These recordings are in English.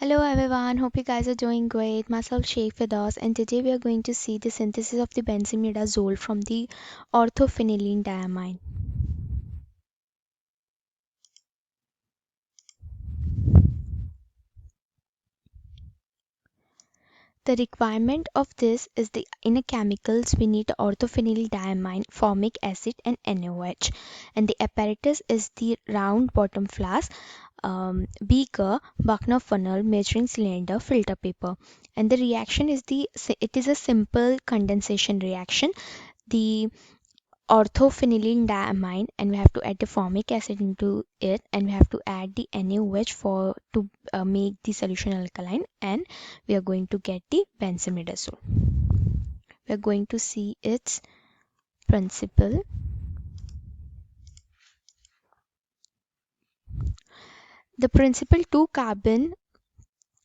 Hello everyone, hope you guys are doing great. Myself Sheikh Fidas, and today we are going to see the synthesis of the benzimidazole from the o-phenylenediamine. The requirement of this is the in a chemicals we need orthophenylenediamine, formic acid and NaOH. And the apparatus is the round bottom flask, beaker, Buckner funnel, measuring cylinder, filter paper. And the reaction is it is a simple condensation reaction. The orthophenylenediamine, and we have to add the formic acid into it, and we have to add the NaOH for to make the solution alkaline, and we are going to get the benzimidazole. We are going to see its principle. The principle: two carbon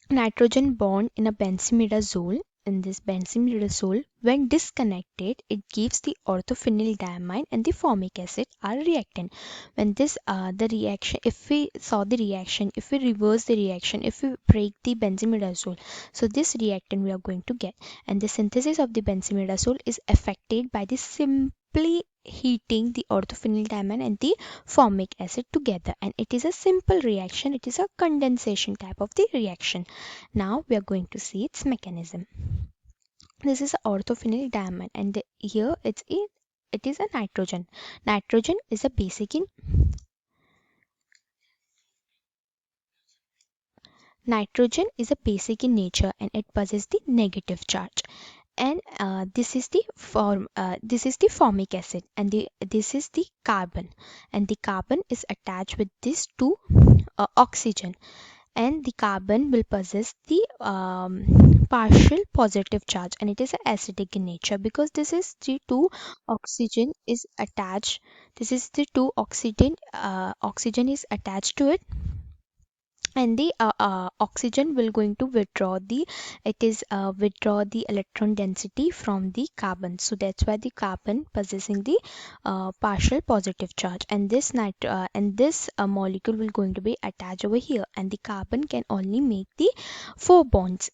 nitrogen bond in a benzimidazole. In this benzimidazole, when disconnected, it gives the orthophenylenediamine and the formic acid are reactant. When this the reaction, if we saw the reaction, if we reverse the reaction, if we break the benzimidazole, so this reactant we are going to get. And the synthesis of the benzimidazole is affected by the simply heating the orthophenylenediamine and the formic acid together, and it is a simple reaction. It is a condensation type of the reaction. Now we are going to see its mechanism. This is orthophenylenediamine, and here it is a nitrogen. Nitrogen is a basic in Nitrogen is a basic in nature, and it possesses the negative charge. And this is the formic acid, and this is the carbon, and the carbon is attached with this two oxygen, and the carbon will possess the partial positive charge, and it is acidic in nature because this is the two oxygen is attached. This is the two oxygen is attached to it, and the oxygen will going to withdraw the electron density from the carbon. So that's why the carbon possessing the partial positive charge, and this molecule will going to be attached over here, and the carbon can only make the four bonds.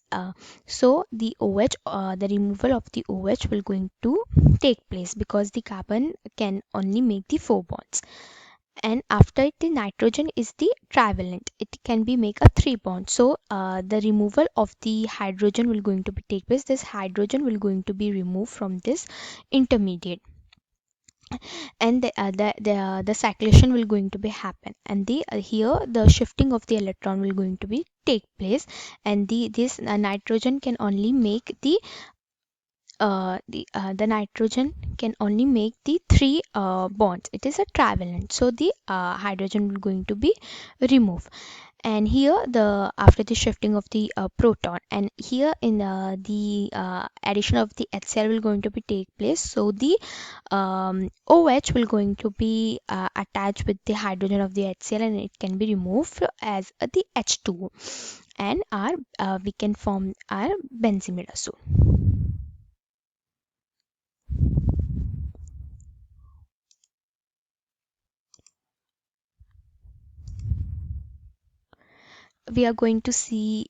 So the removal of the OH will going to take place because the carbon can only make the four bonds. And after it, the nitrogen is the trivalent, it can be make a three bond. So the removal of the hydrogen will going to be take place. This hydrogen will going to be removed from this intermediate, and the cyclation will going to be happen, and the here the shifting of the electron will going to be take place, and this nitrogen can only make the nitrogen can only make the three bonds. It is a trivalent, so the hydrogen will going to be removed. And here the after the shifting of the proton, and here in the addition of the HCl will going to be take place, so the OH will going to be attached with the hydrogen of the HCl, and it can be removed as the H2O, and our we can form our benzimidazole. We are going to see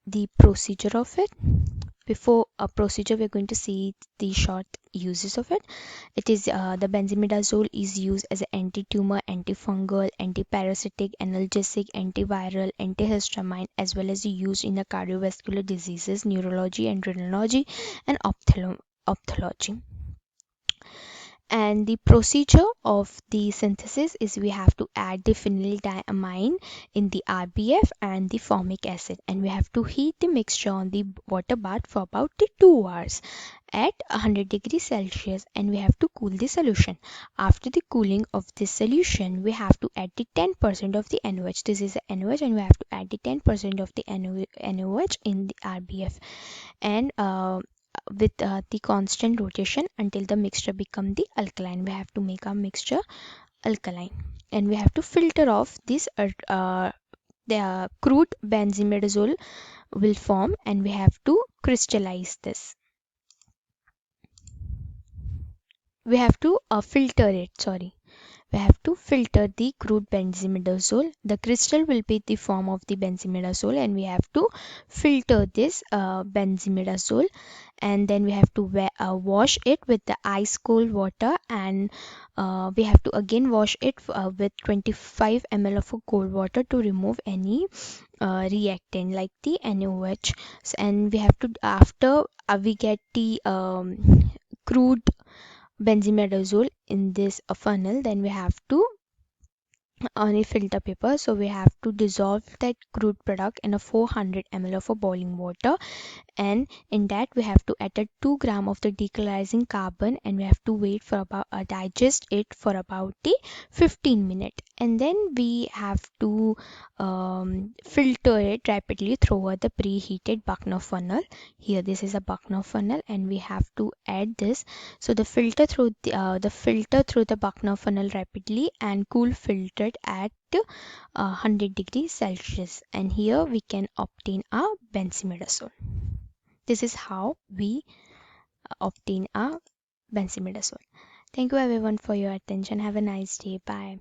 the procedure of it. Before a procedure, we're going to see the short uses of it. It is the benzimidazole is used as an anti-tumor, antifungal, antiparasitic, analgesic, antiviral, antihistamine, as well as used in the cardiovascular diseases, neurology, endocrinology, and ophthalmology. And the procedure of the synthesis is we have to add the phenylenediamine in the RBF and the formic acid, and we have to heat the mixture on the water bath for about 2 hours at 100 degrees Celsius, and we have to cool the solution. After the cooling of this solution, we have to add the 10% of the NaOH. This is the NaOH, and we have to add the 10% of the NaOH in the RBF, and with the constant rotation until the mixture become the alkaline. We have to make our mixture alkaline, and we have to filter off this the crude benzimidazole will form, and we have to crystallize this. We have to filter it, sorry, we have to filter the crude benzimidazole. The crystal will be the form of the benzimidazole, and we have to filter this benzimidazole, and then we have to wash it with the ice cold water, and we have to again wash it with 25 ml of a cold water to remove any reactant like the NaOH. And we have to, after we get the crude benzimidazole in this funnel, then we have to on a filter paper, so we have to dissolve that crude product in a 400 ml of a boiling water, and in that we have to add a 2 gram of the decolorizing carbon, and we have to wait for about digest it for about the 15 minutes, and then we have to filter it rapidly through the preheated Buckner funnel. Here this is a Buckner funnel, and we have to add this. So the filter through the Buckner funnel rapidly and cool filtered at 100 degrees Celsius, and here we can obtain our benzimidazole. This is how we obtain our benzimidazole. Thank you everyone for your attention. Have a nice day. Bye.